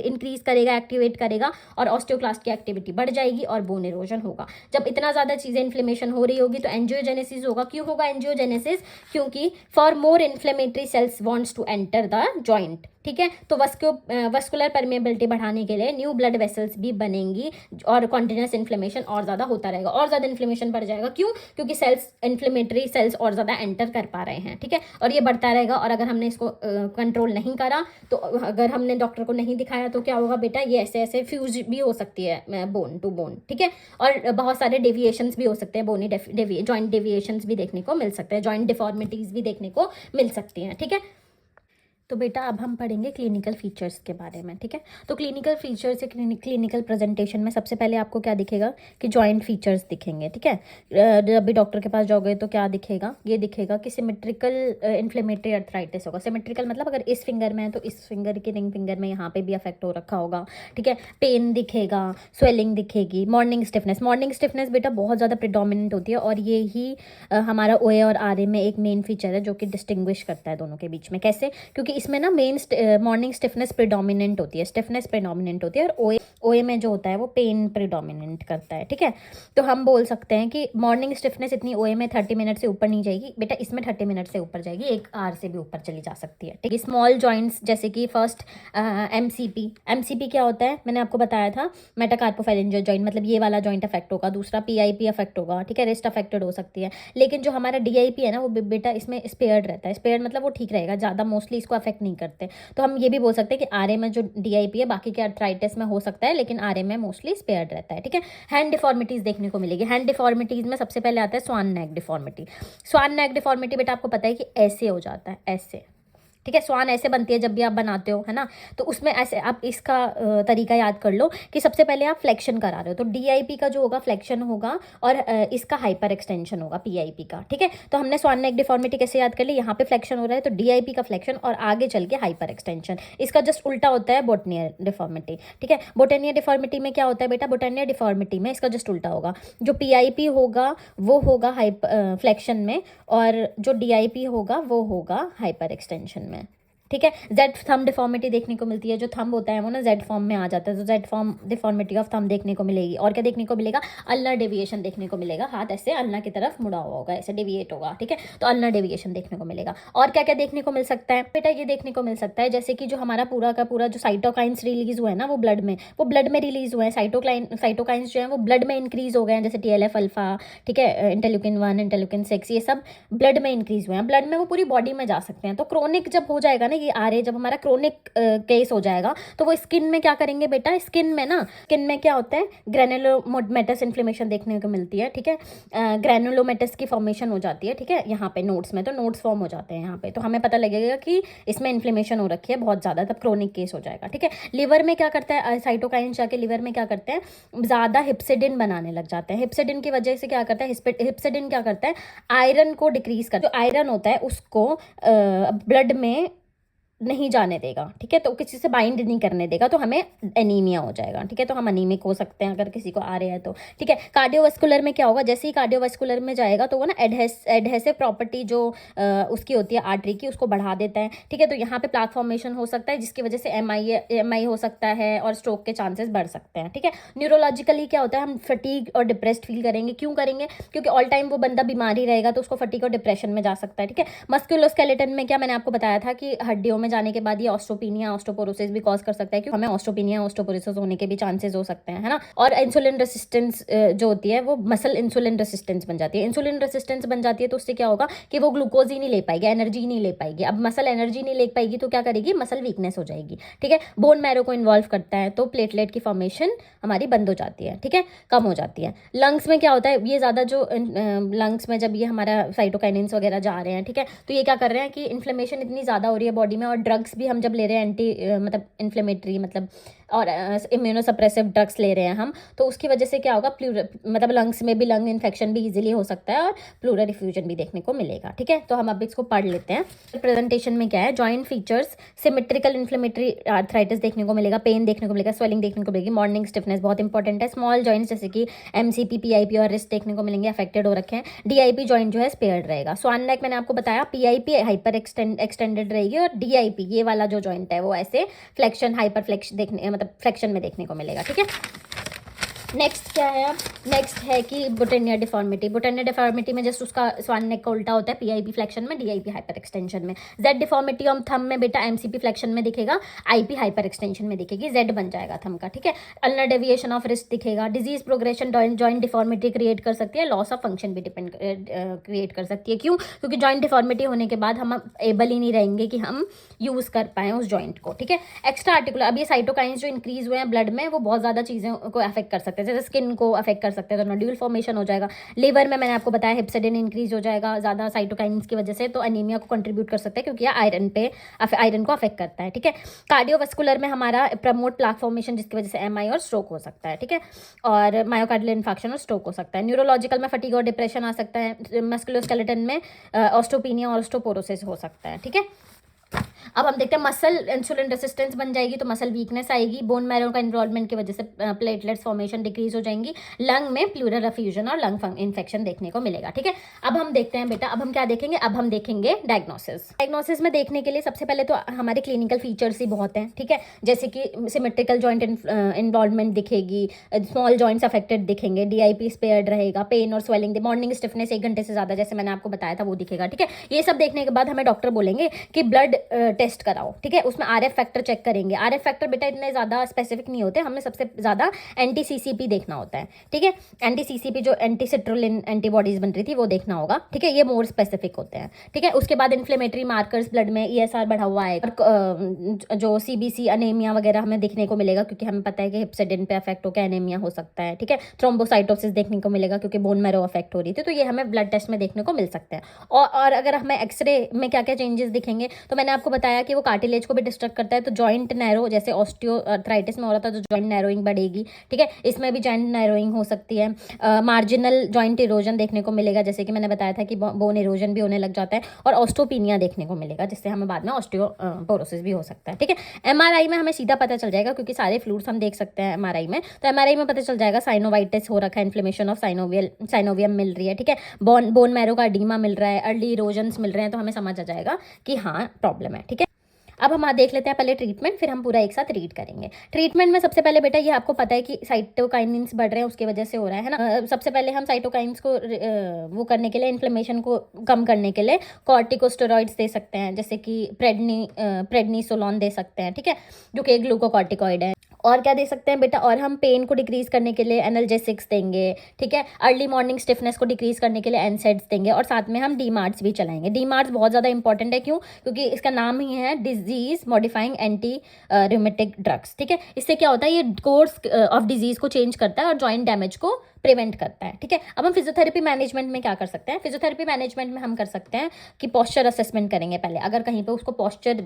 Speaker 1: इंक्रीज करेगा, एक्टिवेट करेगा, और ऑस्टियोक्लास्ट की एक्टिविटी बढ़ जाएगी और बोन इरोजन होगा। जब इतना ज़्यादा चीज़ें इन्फ्लेमेशन हो रही होगी तो एंजियोजेनेसिस होगा। क्यों होगा एंजियोजेनेसिस, क्योंकि for more inflammatory cells wants to enter the joint, ठीक है। तो वस्कुलर परमेबिलिटी बढ़ाने के लिए न्यू ब्लड वेसल्स भी बनेंगी और कॉन्टिन्यूस इन्फ्लेमेशन और ज़्यादा होता रहेगा, और ज़्यादा इन्फ्लेमेशन बढ़ जाएगा। क्यों, क्योंकि इन्फ्लेमेटरी सेल्स और ज़्यादा एंटर कर पा रहे हैं, ठीक है, और ये बढ़ता रहेगा। और अगर हमने इसको कंट्रोल नहीं करा, तो अगर हमने डॉक्टर को नहीं दिखाया, तो क्या होगा बेटा, ये ऐसे ऐसे फ्यूज भी हो सकती है बोन टू बोन, ठीक है, और बहुत सारे डेविएशंस भी हो सकते हैं, बोनी जॉइंट डेविएशंस भी देखने को मिल सकते हैं, जॉइंट डिफॉर्मिटीज़ भी देखने को मिल सकती हैं, ठीक है। तो बेटा अब हम पढ़ेंगे क्लिनिकल फीचर्स के बारे में, ठीक है। तो क्लिनिकल फीचर्स या क्लिनिकल प्रेजेंटेशन में सबसे पहले आपको क्या दिखेगा कि जॉइंट फीचर्स दिखेंगे, ठीक है। जब भी डॉक्टर के पास जाओगे तो क्या दिखेगा, ये दिखेगा कि सिमेट्रिकल इन्फ्लेमेटरी अर्थराइटिस होगा। सिमेट्रिकल मतलब अगर इस फिंगर में है तो इस फिंगर के रिंग फिंगर में यहाँ पे भी अफेक्ट हो रखा होगा, ठीक है। पेन दिखेगा, स्वेलिंग दिखेगी, मॉर्निंग स्टिफनेस बेटा बहुत ज़्यादा प्रिडोमिनेंट होती है, और ये ही हमारा OA और RA में एक मेन फीचर है जो कि डिस्टिंग्विश करता है दोनों के बीच में। कैसे, क्योंकि इसमें ना मेन मॉर्निंग स्टिफनेस प्रिडोमिनेंट होती है, स्टिफनेस प्रिडोमिनेंट होती है, और ओए में जो होता है वो पेन प्रिडोमिनेंट करता है, ठीक है। तो हम बोल सकते हैं कि मॉर्निंग स्टिफनेस इतनी ओए में 30 मिनट से ऊपर नहीं जाएगी बेटा, इसमें 30 मिनट से ऊपर जाएगी, 1 आवर से भी ऊपर चली जा सकती है, ठीक है। स्मॉल जॉइंट्स जैसे कि फर्स्ट एमसीपी क्या होता है, मैंने आपको बताया था, मेटाकार्पोफेरेंजियल जॉइंट, मतलब ये वाला जॉइंट अफेक्ट होगा। दूसरा पीआईपी अफेक्ट होगा, ठीक है, रिस्ट अफेक्टेड हो सकती है। लेकिन जो हमारा डीआईपी है ना, वो बेटा इसमें स्पेयर्ड रहता है। स्पेयर्ड मतलब वो ठीक रहेगा, ज़्यादा मोस्टली इसको अफेक्ट नहीं करते। तो हम ये भी बोल सकते हैं कि आरए में जो डीआईपी है, बाकी के आर्थराइटिस में हो सकता है, लेकिन आरए में मोस्टली स्पेयर्ड रहता है, ठीक है। हैंड डिफॉर्मिटीज़ देखने को मिलेगी। हैंड डिफॉर्मिटीज़ में सबसे पहले आता है स्वान नेक डिफॉर्मिटी। स्वान नेक डिफॉर्मिटी बेटा आपको पता है कि ऐसे हो जाता है, ऐसे, ठीक है। स्वान ऐसे बनती है जब भी आप बनाते हो, है ना। तो उसमें ऐसे आप इसका तरीका याद कर लो कि सबसे पहले आप फ्लेक्शन करा रहे हो, तो डीआईपी का जो होगा फ्लेक्शन होगा, और इसका हाइपर एक्सटेंशन होगा पीआईपी का, ठीक है। तो हमने स्वान नेक डिफॉर्मिटी कैसे याद कर ली, यहाँ पे फ्लेक्शन हो रहा है तो डीआईपी का फ्लेक्शन, और आगे चल के हाइपर एक्सटेंशन। इसका जस्ट उल्टा होता है बोटेनियर डिफॉर्मिटी, ठीक है। बोटेनियर डिफॉर्मिटी में क्या होता है बेटा, बोटेनियर डिफॉर्मिटी में इसका जस्ट उल्टा होगा। जो पीआईपी होगा वो होगा फ्लेक्शन में, और जो डीआईपी होगा वो होगा हाइपर एक्सटेंशन में, ठीक है। जेड थंब डिफॉर्मिटी देखने को मिलती है। जो थंब होता है वो ना जेड फॉर्म में आ जाता है, तो Z form deformity of thumb देखने को मिलेगी। और क्या देखने को मिलेगा, अल्नर डेविएशन देखने को मिलेगा, हाथ ऐसे अल्नर की तरफ मुड़ा हुआ होगा, ऐसे डेविएट होगा, ठीक है। तो अल्नर डेविएशन देखने को मिलेगा। और क्या क्या देखने को मिल सकता है बेटा, ये देखने को मिल सकता है जैसे कि जो हमारा पूरा का पूरा जो साइटोकाइंस रिलीज हुआ है ना, वो ब्लड में रिलीज हुए हैं। साइटोकाइंस जो है वो ब्लड में इंक्रीज हो गए हैं, जैसे TNF अल्फा, ठीक है, इंटरल्यूकिन 1, इंटरल्यूकिन 6, ये सब ब्लड में इंक्रीज हुए हैं। ब्लड में वो पूरी बॉडी में जा सकते हैं। तो क्रोनिक जब हो जाएगा ना, ये आरए जब हमारा क्रोनिक केस हो जाएगा, तो वो स्किन में क्या करेंगे बेटा, स्किन में क्या होता है, ग्रेनुलोमेटस इन्फ्लेमेशन देखने को मिलती है, ठीक है। ग्रेनुलोमेटस की फॉर्मेशन हो जाती है, ठीक है, यहाँ पे नोड्स में, तो नोड्स फॉर्म हो जाते हैं यहाँ पे, तो हमें पता लगेगा कि इसमें इन्फ्लेमेशन हो रखी है बहुत ज़्यादा, तब क्रोनिक केस हो जाएगा, ठीक है। लिवर में क्या करता है, साइटोकाइन जाके लिवर में क्या करते हैं, ज़्यादा हिप्सिडिन बनाने लग जाते हैं। हिप्सिडिन की वजह से क्या करता है, हिप्सिडिन क्या करता है, आयरन को डिक्रीज कर, जो आयरन होता है उसको ब्लड में नहीं जाने देगा, ठीक है, तो किसी से बाइंड नहीं करने देगा, तो हमें एनीमिया हो जाएगा, ठीक है। तो हम अनीमिक हो सकते हैं अगर किसी को आ रहे हैं तो, ठीक है। कार्डियोवास्कुलर में क्या होगा, जैसे ही कार्डियोवास्कुलर में जाएगा तो वो ना एडहेसिव प्रॉपर्टी जो उसकी होती है आर्टरी की, उसको बढ़ा देता है, ठीक है। तो यहाँ पे प्लाक फॉर्मेशन हो सकता है, जिसकी वजह से एमआई हो सकता है, और स्ट्रोक के चांसेस बढ़ सकते हैं, ठीक है। न्यूरोलॉजिकली क्या होता है, हम फटीग और डिप्रेस्ड फील करेंगे। क्यों करेंगे, क्योंकि ऑल टाइम वो बंदा बीमार ही रहेगा, तो उसको फटीग और डिप्रेशन में जा सकता है, ठीक है। मस्कुलोस्केलेटन में क्या मैंने आपको बताया था कि हड्डियों में जाने के बाद ये ऑस्टोपीनिया, ऑस्टोपोरोसिस भी कॉज कर सकता है, क्योंकि हमें ऑस्टोपीनिया, ऑस्टोपोरोसिस होने के भी चांसेस हो सकते हैं, है ना। और इंसुलिन रेसिस्टेंस जो होती है वो मसल इंसुलिन रेसिस्टेंस बन जाती है। इंसुलिन रेसिस्टेंस बन जाती है तो उससे क्या होगा कि वो ग्लूकोज ही नहीं ले पाएगी, एनर्जी नहीं ले पाएगी। अब मसल एनर्जी नहीं ले पाएगी तो क्या करेगी, मसल वीकनेस हो जाएगी, ठीक है। बोन मैरो को इन्वॉल्व करता है, तो प्लेटलेट की फॉर्मेशन हमारी बंद हो जाती है, ठीक है, कम हो जाती है। लंग्स में क्या होता है, ये ज़्यादा जो लंग्स में जब ये हमारा साइटोकाइनिन्स वगैरह जा रहे हैं, ठीक है, तो ये क्या कर रहे हैं कि इन्फ्लेमेशन इतनी ज़्यादा हो रही है बॉडी में, और ड्रग्स भी हम जब ले रहे हैं मतलब इन्फ्लेमेटरी, मतलब और इम्यूनोसप्रेसिव ड्रग्स ले रहे हैं हम, तो उसकी वजह से क्या होगा, मतलब लंग्स में भी लंग इन्फेक्शन भी इजीली हो सकता है, और प्लूरल डिफ्यूजन भी देखने को मिलेगा, ठीक है। तो हम अब इसको पढ़ लेते हैं। प्रेजेंटेशन में क्या है, joint features, symmetrical inflammatory arthritis देखने को मिलेगा, पेन देखने को मिलेगा, स्वेलिंग देखने को मिलेगी, मॉर्निंग स्टिफनेस बहुत इंपॉर्टेंट है। स्मॉल जॉइंट्स जैसे कि एमसीपी, पीआईपी और रिस्ट देखने को मिलेंगे, अफेक्टेड हो रखे हैं। डीआईपी जॉइंट जो है स्पेयर्ड रहेगा। स्वान नेक मैंने आपको बताया, पीआईपी हाइपर एक्सटेंडेड रहेगी, और डीआईपी ये वाला जो जॉइंट है वो ऐसे फ्लेक्शन, हाइपर फ्लेक्शन देखने, मतलब फ्लेक्शन में देखने को मिलेगा, ठीक है। नेक्स्ट क्या है, अब नेक्स्ट है कि बोटेनियर डिफॉर्मिटी में जस्ट उसका स्वान नेक का उल्टा होता है, पीआईपी फ्लेक्शन में, डीआईपी हाइपर एक्सटेंशन में। जेड डिफॉर्मिटी ऑफ थंब में बेटा एमसीपी फ्लेक्शन में दिखेगा, आईपी हाइपर एक्सटेंशन में दिखेगी, जेड बन जाएगा थंब का, ठीक है। अल्नर डेविएशन ऑफ रिस्ट दिखेगा। Disease progression joint deformity create कर सकती है, लॉस ऑफ फंक्शन भी क्रिएट कर सकती है। क्यों, क्योंकि जॉइंट डिफॉर्मिटी होने के बाद हम एबल ही नहीं रहेंगे कि हम यूज़ कर पाएँ उस जॉइंट को, ठीक है। एक्स्ट्रा आर्टिकुलर, अब ये साइटोकाइंस जो इंक्रीज हुए हैं ब्लड में, वो बहुत ज़्यादा चीज़ों को अफेक्ट कर सकते हैं, जैसे स्किन को अफेक्ट कर सकते हैं, तो नोड्यूल फॉर्मेशन हो जाएगा। लिवर में मैंने आपको बताया हिप्सिडिन इंक्रीज हो जाएगा ज़्यादा साइटोकाइंस की वजह से, तो एनीमिया को कंट्रीब्यूट कर सकते हैं, क्योंकि ये आयरन को अफेक्ट करता है, ठीक है। कार्डियोवास्कुलर में हमारा प्रमोट प्लाक फॉर्मेशन, जिसकी वजह से एमआई और स्ट्रोक हो सकता है, ठीक है, और मायोकार्डियल इन्फेक्शन और स्ट्रोक हो सकता है। न्यूरोलॉजिकल में फटीग और डिप्रेशन आ सकता है। मस्कुलोस्केलेटन में ऑस्टोपीनिया और ऑस्टोपोरोसिस हो सकता है, ठीक है। अब हम देखते हैं मसल इंसुलिन रेसिस्टेंस बन जाएगी तो मसल वीकनेस आएगी, बोन मैरो का इन्वॉल्वमेंट की वजह से प्लेटलेट्स फॉर्मेशन डिक्रीज हो जाएंगी, लंग में प्लूरल एफ्यूजन और लंग इन्फेक्शन देखने को मिलेगा। ठीक है, अब हम देखते हैं बेटा, अब हम क्या देखेंगे, अब हम देखेंगे डायग्नोसिस में देखने के लिए सबसे पहले तो हमारे क्लिनिकल फीचर्स ही बहुत हैं। ठीक है, जैसे कि सिमेट्रिकल जॉइंट इन्वॉल्वमेंट दिखेगी, स्मॉल जॉइंट्स अफेक्टेड दिखेंगे, DIP स्पेयर्ड रहेगा, पेन और स्वेलिंग, मॉर्निंग स्टिफनेस 1 घंटे से ज़्यादा जैसे मैंने आपको बताया था वो दिखेगा। ठीक है, ये सब देखने के बाद हमें डॉक्टर बोलेंगे कि ब्लड टेस्ट कराओ। ठीक है, उसमें RF फैक्टर चेक करेंगे। RF फैक्टर बेटा इतने ज़्यादा स्पेसिफिक नहीं होते, हमें सबसे ज़्यादा NT-CCP देखना होता है। ठीक है, NT-CCP जो एंटीसिट्रुलिन एंटीबॉडीज बन रही थी वो देखना होगा। ठीक है, ये मोर स्पेसिफिक होते हैं। ठीक है, उसके बाद इन्फ्लेमेटरी मार्कर्स ब्लड में ESR बढ़ा हुआ है, जो CBC अनेमिया वगैरह हमें देखने को मिलेगा क्योंकि हमें पता है कि हिप्सिडिन पे अफेक्ट होकर एनेमिया हो सकता है। ठीक है, थ्रोम्बोसाइटोसिस देखने को मिलेगा क्योंकि बोन मैरो अफेक्ट हो रही थी, तो ये हमें ब्लड टेस्ट में देखने को मिल सकते हैं। और अगर हमें एक्सरे में क्या क्या चेंजेस दिखेंगे, तो मैंने आपको बताया कि वो कार्टिलेज को भी डिस्टर्ब करता है, तो जॉइंट नैरो, जैसे ऑस्टियोआर्थराइटिस में हो रहा था तो जॉइंट नैरोइंग बढ़ेगी। ठीक है, इसमें भी जॉइंट नैरोइंग हो सकती है। मार्जिनल जॉइंट इरोजन देखने को मिलेगा, जैसे कि मैंने बताया था कि बोन इरोजन भी होने लग जाता है, और ऑस्टोपीनिया देखने को मिलेगा जिससे हमें बाद में ऑस्टियोपोरोसिस भी हो सकता है। ठीक है, MRI में हमें सीधा पता चल जाएगा क्योंकि सारे फ्लूइड्स हम देख सकते हैं MRI में, तो MRI में पता चल जाएगा साइनोवाइटिस हो रखा है, इन्फ्लेमेशन ऑफ साइनोवियम मिल रही है। ठीक है, बोन मैरो का एडीमा मिल रहा है, अर्ली इरोजन्स मिल रहे हैं, तो हमें समझ आ जाएगा कि हाँ प्रॉब्लम है। ठीक है, अब हम देख लेते हैं पहले ट्रीटमेंट, फिर हम पूरा एक साथ रीड करेंगे। ट्रीटमेंट में सबसे पहले बेटा ये आपको पता है कि साइटोकाइनिन्स बढ़ रहे हैं, उसकी वजह से हो रहा है ना। सबसे पहले हम साइटोकाइन्स को वो करने के लिए, इन्फ्लेमेशन को कम करने के लिए कॉर्टिकोस्टेरॉइड्स दे सकते हैं, जैसे कि प्रेडनिसोलोन दे सकते हैं। ठीक है, जो कि एक ग्लूकोकॉर्टिकॉइड है। और क्या दे सकते हैं बेटा, और हम पेन को डिक्रीज करने के लिए एनाल्जेसिक्स देंगे। ठीक है, अर्ली मॉर्निंग स्टिफनेस को डिक्रीज करने के लिए एनसेड्स देंगे, और साथ में हम DMARDs भी चलाएंगे। DMARDs बहुत ज़्यादा इंपॉर्टेंट है, क्यों? क्योंकि इसका नाम ही है disease modifying anti rheumatic drugs. ठीक है, इससे क्या होता है, ये कोर्स ऑफ डिजीज को चेंज करता है और जॉइंट डैमेज को प्रिवेंट करता है। ठीक है, अब हम फिजियोथेरेपी मैनेजमेंट में क्या कर सकते हैं, फिजियोथेरेपी मैनेजमेंट में हम कर सकते हैं कि पोस्चर असेसमेंट करेंगे पहले। अगर कहीं पे उसको पोस्चर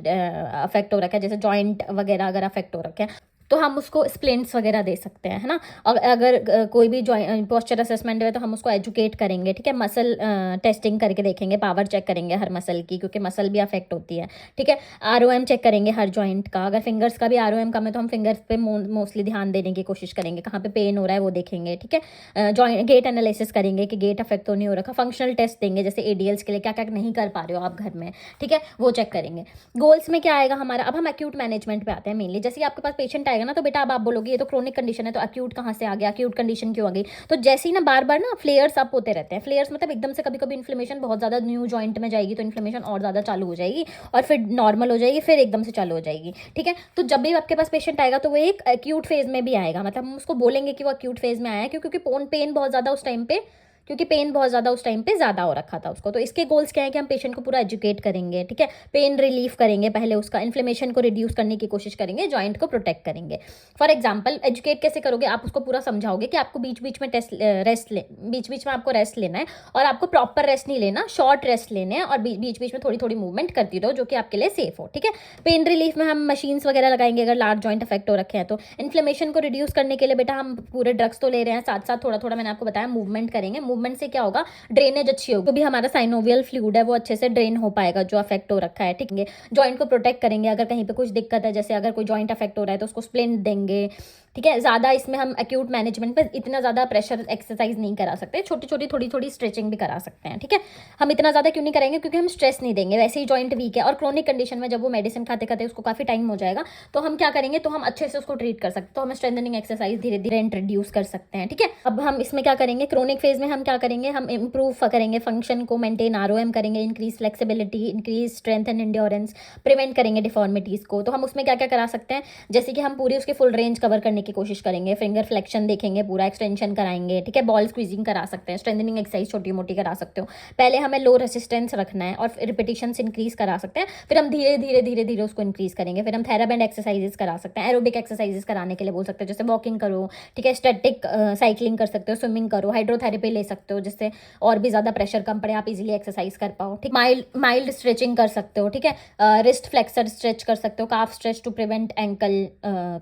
Speaker 1: अफेक्ट हो रखा है, जैसे जॉइंट वगैरह अगर अफेक्ट हो रखे हैं, तो हम उसको स्प्लिंट्स वगैरह दे सकते हैं, है ना। और अगर कोई भी पोस्चर असेसमेंट है तो हम उसको एजुकेट करेंगे। ठीक है, मसल टेस्टिंग करके देखेंगे, पावर चेक करेंगे हर मसल की, क्योंकि मसल भी अफेक्ट होती है। ठीक है, ROM चेक करेंगे हर जॉइंट का। अगर फिंगर्स का भी ROM कम है तो हम फिंगर्स पे मोस्टली ध्यान देने की कोशिश करेंगे, कहाँ पे पेन हो रहा है वो देखेंगे। ठीक है, जॉइंट गेट एनालिसिस करेंगे कि गेट अफेक्ट तो नहीं हो रखा। फंक्शनल टेस्ट देंगे, जैसे ADLs के लिए क्या क्या नहीं कर पा रहे हो आप घर में। ठीक है, वो चेक करेंगे। गोल्स में क्या आएगा हमारा, अब हम एक्यूट मैनेजमेंट पे आते हैं मेनली। जैसे आपके पास पेशेंट आएगा ना, तो बेटा अब आप बोलोगे ये तो क्रोनिक कंडीशन है, तो एक्यूट कहाँ से आ गया, एक्यूट कंडीशन क्यों आ गई? तो जैसे ही ना बार बार ना फ्लेयर्स अप होते रहते हैं। फ्लेयर्स मतलब एकदम से कभी कभी इन्फ्लेमेशन बहुत ज़्यादा न्यू जॉइंट में जाएगी तो इन्फ्लेमेशन और ज़्यादा चालू हो जाएगी, और फिर नॉर्मल हो जाएगी, फिर एकदम से चालू हो जाएगी। ठीक है, तो जब भी आपके पास पेशेंट आएगा तो वो एक एक्यूट फेज में भी आएगा, मतलब हम उसको बोलेंगे कि वो एक्यूट फेज में आया है, क्योंकि पेन बहुत ज़्यादा उस टाइम पे, क्योंकि पेन बहुत ज़्यादा उस टाइम पे ज़्यादा हो रखा था उसको। तो इसके गोल्स क्या है कि हम पेशेंट को पूरा एजुकेट करेंगे। ठीक है, पेन रिलीफ करेंगे पहले, उसका इन्फ्लेमेशन को रिड्यूस करने की कोशिश करेंगे, जॉइंट को प्रोटेक्ट करेंगे। फॉर एग्जांपल एजुकेट कैसे करोगे, आप उसको पूरा समझाओगे कि आपको बीच बीच में बीच बीच में आपको रेस्ट लेना है, और आपको प्रॉपर रेस्ट नहीं लेना, शॉर्ट रेस्ट लेने हैं, और बीच बीच में थोड़ी थोड़ी मूवमेंट करती रहो जो कि आपके लिए सेफ हो। ठीक है, पेन रिलीफ में हम मशीन्स वगैरह लगाएंगे अगर लार्ज जॉइंट अफेक्ट हो रखे हैं तो। इन्फ्लेमेशन को रिड्यूस करने के लिए बेटा हम पूरे ड्रग्स तो ले रहे हैं, साथ साथ थोड़ा थोड़ा मैंने आपको बताया मूवमेंट करेंगे। मूवमेंट से क्या होगा, ड्रेनेज अच्छी होगी, तो भी हमारा साइनोवियल फ्लूइड है वो अच्छे से ड्रेन हो पाएगा जो अफेक्ट हो रखा है। ठीक है, जॉइंट को प्रोटेक्ट करेंगे, अगर कहीं पे कुछ दिक्कत है, जैसे अगर कोई जॉइंट अफेक्ट हो रहा है तो उसको स्प्लिंट देंगे। ठीक है, ज़्यादा इसमें हम एक्यूट मैनेजमेंट पे इतना ज़्यादा प्रेशर एक्सरसाइज नहीं करा सकते, छोटी छोटी थोड़ी थोड़ी स्ट्रेचिंग भी करा सकते हैं। ठीक है, हम इतना ज़्यादा क्यों नहीं करेंगे, क्योंकि हम स्ट्रेस नहीं देंगे, वैसे ही जॉइंट वीक है, और क्रोनिक कंडीशन में जब वो मेडिसिन खाते खाते उसको काफ़ी टाइम हो जाएगा, तो हम क्या करेंगे, तो हम अच्छे से उसको ट्रीट कर सकते हैं, तो हम स्ट्रेंथनिंग एक्सरसाइज धीरे धीरे इंट्रोड्यूस कर सकते हैं। ठीक है, अब हम इसमें क्या करेंगे, क्रोनिक फेज में हम क्या करेंगे, हम इंप्रूव करेंगे फंक्शन को, मेंटेन ROM करेंगे, increase flexibility, increase strength and endurance, prevent करेंगे डिफॉर्मिटीज़ को। तो हम उसमें क्या क्या करा सकते हैं, जैसे कि हम पूरी उसके फुल रेंज कवर करने की कोशिश करेंगे, फिंगर फ्लेक्शन देखेंगे, पूरा एक्सटेंशन कराएंगे। ठीक है, बॉल स्क्वीजिंग करा सकते हैं, स्ट्रेंथनिंग एक्सरसाइज छोटी मोटी करा सकते हो। पहले हमें लो रेसिस्टेंस रखना है और रिपीटिशंस इंक्रीज करा सकते हैं, फिर हम धीरे धीरे धीरे धीरे उसको इंक्रीज करेंगे। फिर हम थेराबैंड एक्सरसाइजेस करा सकते हैं, एरोबिक एक्सरसाइजेस कराने के लिए बोल सकते हैं, जैसे वॉकिंग करो। ठीक है, स्टैटिक साइकिलिंग कर सकते हो, स्विमिंग करो, हाइड्रोथेरेपी ले सकते हो, जिससे और भी ज़्यादा प्रेशर कम पड़े, आप इजीली एक्सरसाइज कर पाओ। ठीक, माइल्ड स्ट्रेचिंग कर सकते हो। ठीक है, रिस्ट फ्लेक्सर स्ट्रेच कर सकते हो, calf stretch to prevent ankle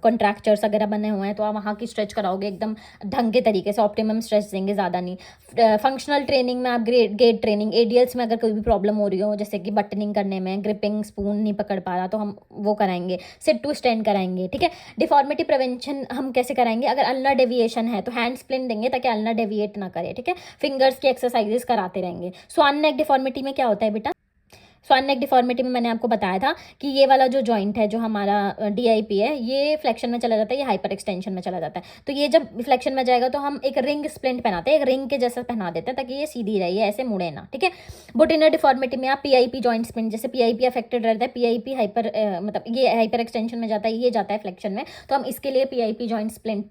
Speaker 1: contractures अगर बने हुए हैं तो आप वहाँ की स्ट्रेच कराओगे एकदम ढंग के तरीके से, ऑप्टिमम स्ट्रेच देंगे, ज़्यादा नहीं। फंक्शनल ट्रेनिंग में आप गेट ट्रेनिंग, एडीएल्स में अगर कोई भी प्रॉब्लम हो रही हो, जैसे कि बटनिंग करने में, ग्रिपिंग, स्पून नहीं पकड़ पा रहा, तो हम वो कराएंगे। सिट टू स्टैंड कराएंगे, ठीक है। डिफॉर्मिटी प्रिवेंशन हम कैसे कराएंगे, अगर अल्नर डेविएशन है तो हैंड स्प्लिन देंगे ताकि अल्नर डेविएट ना करे, ठीक है। फिंगर्स की एक्सरसाइजेस कराते रहेंगे। स्वान नेक डिफॉर्मिटी में क्या होता है बेटा, स्वान नेक डिफॉर्मिटी में मैंने आपको बताया था कि ये वाला जो जॉइंट है, जो हमारा डीआईपी है, ये फ्लेक्शन में चला जाता है, ये हाइपर एक्सटेंशन में चला जाता है। तो ये जब फ्लेक्शन में जाएगा तो हम एक रिंग स्प्लिंट पहनाते हैं, एक रिंग के जैसा पहना देते हैं ताकि ये सीधी रहे, ये ऐसे मुड़े ना, ठीक है। बुटिनर डिफॉर्मिटी में आप पीआईपी जॉइंट स्प्लिंट, जैसे पीआईपी अफेक्टेड रहता है, पीआईपी हाइपर मतलब ये हाइपर एक्सटेंशन में जाता है, ये जाता है फ्लेक्शन में, तो हम इसके लिए पीआईपी जॉइंट स्प्लिंट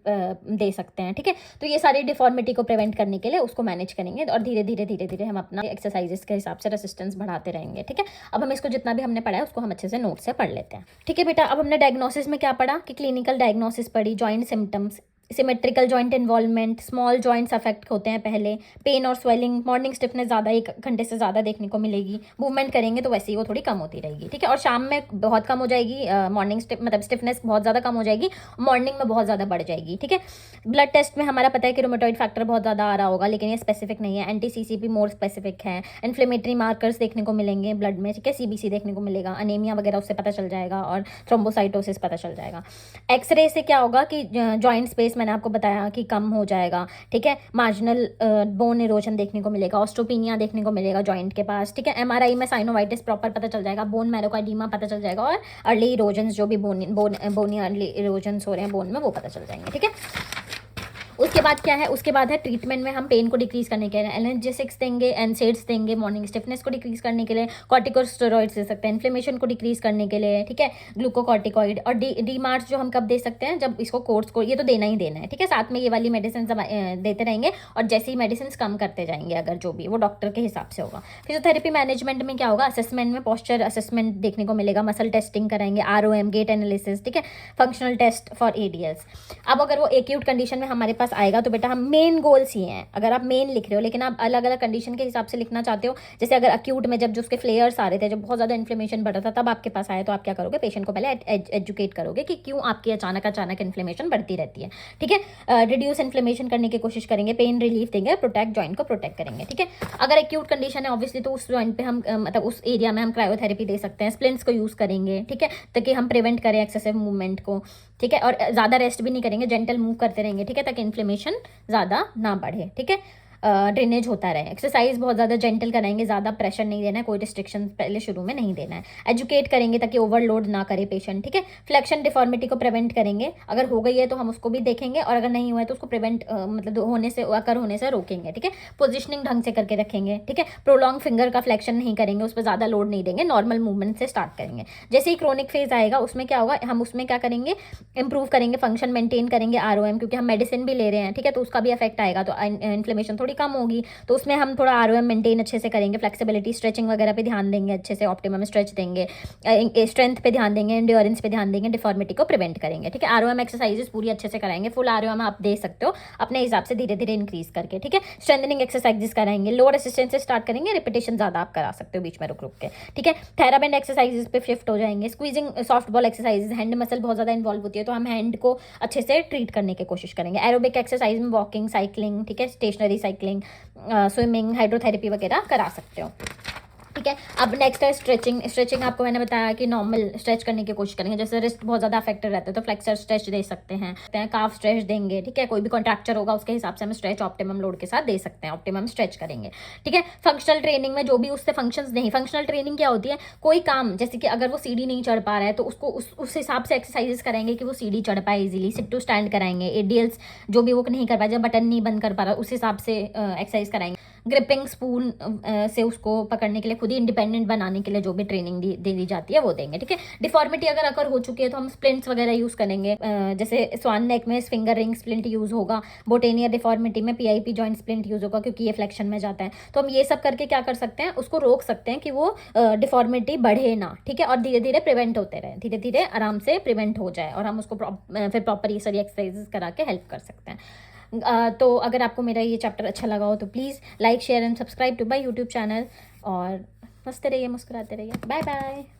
Speaker 1: दे सकते हैं, ठीक है। तो ये सारी डिफॉर्मिटी को प्रिवेंट करने के लिए उसको मैनेज करेंगे और धीरे धीरे हम अपना एक्सरसाइजेस के हिसाब से रेसिस्टेंस बढ़ाते रहेंगे, ठीक है। अब हम इसको जितना भी हमने पढ़ा है उसको हम अच्छे से नोट से पढ़ लेते हैं, ठीक है बेटा। अब हमने डायग्नोसिस में क्या पढ़ा कि क्लिनिकल डायग्नोसिस पढ़ी, joint symptoms, symmetrical joint involvement, small joints affect होते हैं पहले, पेन और स्वेलिंग, मॉर्निंग स्टिफनेस ज़्यादा 1 घंटे से ज़्यादा देखने को मिलेगी, मूवमेंट करेंगे तो वैसे ही वो थोड़ी कम होती रहेगी, ठीक है। और शाम में बहुत कम हो जाएगी, मॉर्निंग मतलब स्टिफनेस बहुत ज़्यादा कम हो जाएगी, मॉर्निंग में बहुत ज़्यादा बढ़ जाएगी, ठीक है। ब्लड टेस्ट में हमारा पता है कि रूमेटॉइड फैक्टर बहुत ज़्यादा आ रहा होगा, लेकिन ये स्पेसिफिक नहीं है, एंटी-सीसीपी मोर स्पेसिफिक है। इन्फ्लेमेटरी मार्कर्स देखने को मिलेंगे ब्लड में, ठीक है, सीबीसी देखने को मिलेगा, अनीमिया वगैरह उससे पता चल जाएगा और थ्रोम्बोसाइटोसिस पता चल जाएगा। एक्सरे से क्या होगा कि जॉइंट स्पेस मैंने आपको बताया कि कम हो जाएगा, ठीक है। मार्जिनल बोन इरोजन देखने को मिलेगा, ऑस्ट्रोपीनिया देखने को मिलेगा जॉइंट के पास, ठीक है। एमआरआई में साइनोवाइटिस प्रॉपर पता चल जाएगा, बोन मैरो का एडीमा पता चल जाएगा और अर्ली इरोजन्स जो भी बोनी अर्ली इरोजन्स हो रहे हैं बोन में वो पता चल जाएंगे, ठीक है। उसके बाद क्या है, उसके बाद है ट्रीटमेंट में हम पेन को डिक्रीज करने के लिए एनाल्जेसिक्स देंगे, एनसेड्स देंगे, मॉर्निंग स्टिफनेस को डिक्रीज करने के लिए कॉर्टिकोस्टेरॉइड्स दे सकते हैं, इन्फ्लेमेशन को डिक्रीज करने के लिए, ठीक है, ग्लूकोकॉर्टिकॉइड। और डी मार्च जो हम कब दे सकते हैं, जब इसको कोर्स को, ये तो देना ही देना है, ठीक है। साथ में ये वाली मेडिसिन देते रहेंगे और जैसे ही मेडिसिन कम करते जाएंगे, अगर जो भी वो डॉक्टर के हिसाब से होगा। फिजियोथेरेपी मैनेजमेंट में क्या होगा, असेसमेंट में पोस्चर असेसमेंट देखने को मिलेगा, मसल टेस्टिंग कराएंगे, आरओएम गेट एनालिसिस, ठीक है, फंक्शनल टेस्ट फॉर एडीएल्स। अब अगर वो एक्यूट कंडीशन में हमारे पास आएगा तो बेटा हम मेन गोल्स ही हैं, अगर आप मेन लिख रहे हो लेकिन आप अलग अलग कंडीशन के हिसाब से लिखना चाहते हो, जैसे अगर अक्यूट में जब जो उसके फ्लेयर्स आ रहे थे, जब बहुत ज़्यादा इन्फ्लेमेशन बढ़ रहा था, तब आपके पास आया, तो आप क्या करोगे, पेशेंट को पहले एजुकेट करोगे कि क्यों आपकी अचानक इन्फ्लेमेशन बढ़ती रहती है, ठीक है। रिड्यूस इन्फ्लेमेशन करने की कोशिश करेंगे, पेन रिलीफ देंगे, प्रोटेक्ट जॉइंट को प्रोटेक्ट करेंगे, ठीक है। अगर एक्यूट कंडीशन है ऑब्वियसली तो उस जॉइंट पे हम मतलब उस एरिया में हम क्रायोथेरेपी दे सकते हैं, स्प्लिंट्स को यूज़ करेंगे, ठीक है, ताकि हम प्रिवेंट करें एक्सेसिव मूवमेंट को, ठीक है। और ज़्यादा रेस्ट भी नहीं करेंगे, जेंटल मूव करते रहेंगे, ठीक है, ताकि इन्फ्लेमेशन ज़्यादा ना बढ़े, ठीक है। ड्रेनेज होता रहे, एक्सरसाइज बहुत ज़्यादा जेंटल कराएंगे, ज़्यादा प्रेशर नहीं देना है, कोई रिस्ट्रिक्शन पहले शुरू में नहीं देना है, एजुकेट करेंगे ताकि ओवरलोड ना करे पेशेंट, ठीक है। फ्लेक्शन डिफॉर्मिटी को प्रिवेंट करेंगे, अगर हो गई है तो हम उसको भी देखेंगे और अगर नहीं हुआ है तो उसको प्रिवेंट मतलब होने से रोकेंगे, ठीक है। पोजिशनिंग ढंग से करके रखेंगे, ठीक है। प्रोलॉन्ग फिंगर का फ्लेक्शन नहीं करेंगे, उस पर ज़्यादा लोड नहीं देंगे, नॉर्मल मूवमेंट से स्टार्ट करेंगे। जैसे ही क्रोनिक फेज आएगा उसमें क्या होगा, हम उसमें क्या करेंगे, इंप्रूव करेंगे, फंक्शन मेंटेन करेंगे, आरओएम, क्योंकि हम मेडिसिन भी ले रहे हैं, ठीक है, तो उसका भी इफेक्ट आएगा, तो इन्फ्लेमेशन थोड़ी कम होगी, तो उसमें हम थोड़ा आरओएम मेंटेन अच्छे से करेंगे, फ्लेक्सिबिलिटी स्ट्रेचिंग वगैरह पे ध्यान देंगे, अच्छे से ऑप्टिमम स्ट्रेच देंगे, स्ट्रेंथ पे ध्यान देंगे, एंड्योरेंस पे ध्यान देंगे, डिफॉर्मिटी को प्रिवेंट करेंगे, ठीक है। आरओएम एक्सरसाइजेस पूरी अच्छे से कराएंगे, फुल आरओएम आप दे सकते हो अपने हिसाब से धीरे धीरे इंक्रीज करके, ठीक है। स्ट्रेंथनिंग एक्सरसाइजेस कराएंगे, लोअर रेसिस्टेंस से स्टार्ट करेंगे, रिपीटेशन ज़्यादा आप करा सकते हो बीच में रुक रुक के, ठीक है। थेराबैंड एक्सरसाइजेस पे शिफ्ट हो जाएंगे, squeezing soft ball exercises, hand muscle बहुत ज़्यादा इन्वॉल्व होती है तो हम हैंड को अच्छे से ट्रीट करने की कोशिश करेंगे। एरोबिक एक्सरसाइज में वॉकिंग, साइकिलिंग, ठीक है, स्टेशनरी साइकिलिंग, स्विमिंग, हाइड्रोथेरेपी वगैरह करा सकते हो, ठीक है। अब नेक्स्ट है स्ट्रेचिंग आपको मैंने बताया कि नॉर्मल स्ट्रेच करने की कोशिश करेंगे, जैसे रिस्ट बहुत ज़्यादा अफेक्टेड रहता है तो फ्लेक्सर स्ट्रेच दे सकते हैं, काफ स्ट्रेच देंगे, ठीक है। कोई भी कॉन्ट्रैक्चर होगा उसके हिसाब से हम स्ट्रेच ऑप्टिमम लोड के साथ दे सकते हैं, ऑप्टिमम स्ट्रेच करेंगे, ठीक है। फंक्शनल ट्रेनिंग में जो भी उससे फंक्शंस नहीं, फंक्शनल ट्रेनिंग क्या होती है, कोई काम जैसे कि अगर वो सीढ़ी नहीं चढ़ पा रहा है तो उसको उस हिसाब से एक्सरसाइजेस कराएंगे कि वो सीढ़ी चढ़ पाए इजीली, सिट टू स्टैंड कराएंगे, एडीएल्स जो भी वो नहीं कर पाए, जब बटन नहीं बंद कर पा रहा उस हिसाब से एक्सरसाइज कराएंगे। ग्रिपिंग स्पून से उसको पकड़ने के लिए, खुद ही इंडिपेंडेंट बनाने के लिए जो भी ट्रेनिंग दे दी जाती है वो देंगे, ठीक है। डिफॉर्मिटी अगर अकर हो चुकी है तो हम स्प्लिंट्स वगैरह यूज करेंगे, जैसे स्वान नेक में फिंगर रिंग स्प्लिंट यूज होगा, बोटेनिया डिफॉर्मिटी में पीआईपी जॉइंट स्प्लिंट यूज होगा क्योंकि ये फ्लेक्शन में जाता है। तो हम ये सब करके क्या कर सकते हैं, उसको रोक सकते हैं कि वो डिफॉर्मिटी बढ़े ना, ठीक है, और धीरे धीरे प्रिवेंट होते रहे, धीरे धीरे आराम से प्रिवेंट हो जाए और हम उसको फिर प्रॉपर ये सारी एक्सरसाइजेस करा के हेल्प कर सकते हैं। तो अगर आपको मेरा ये चैप्टर अच्छा लगा हो तो please like share and subscribe to my YouTube channel और हंसते रहिए, मुस्कुराते रहिए। Bye bye.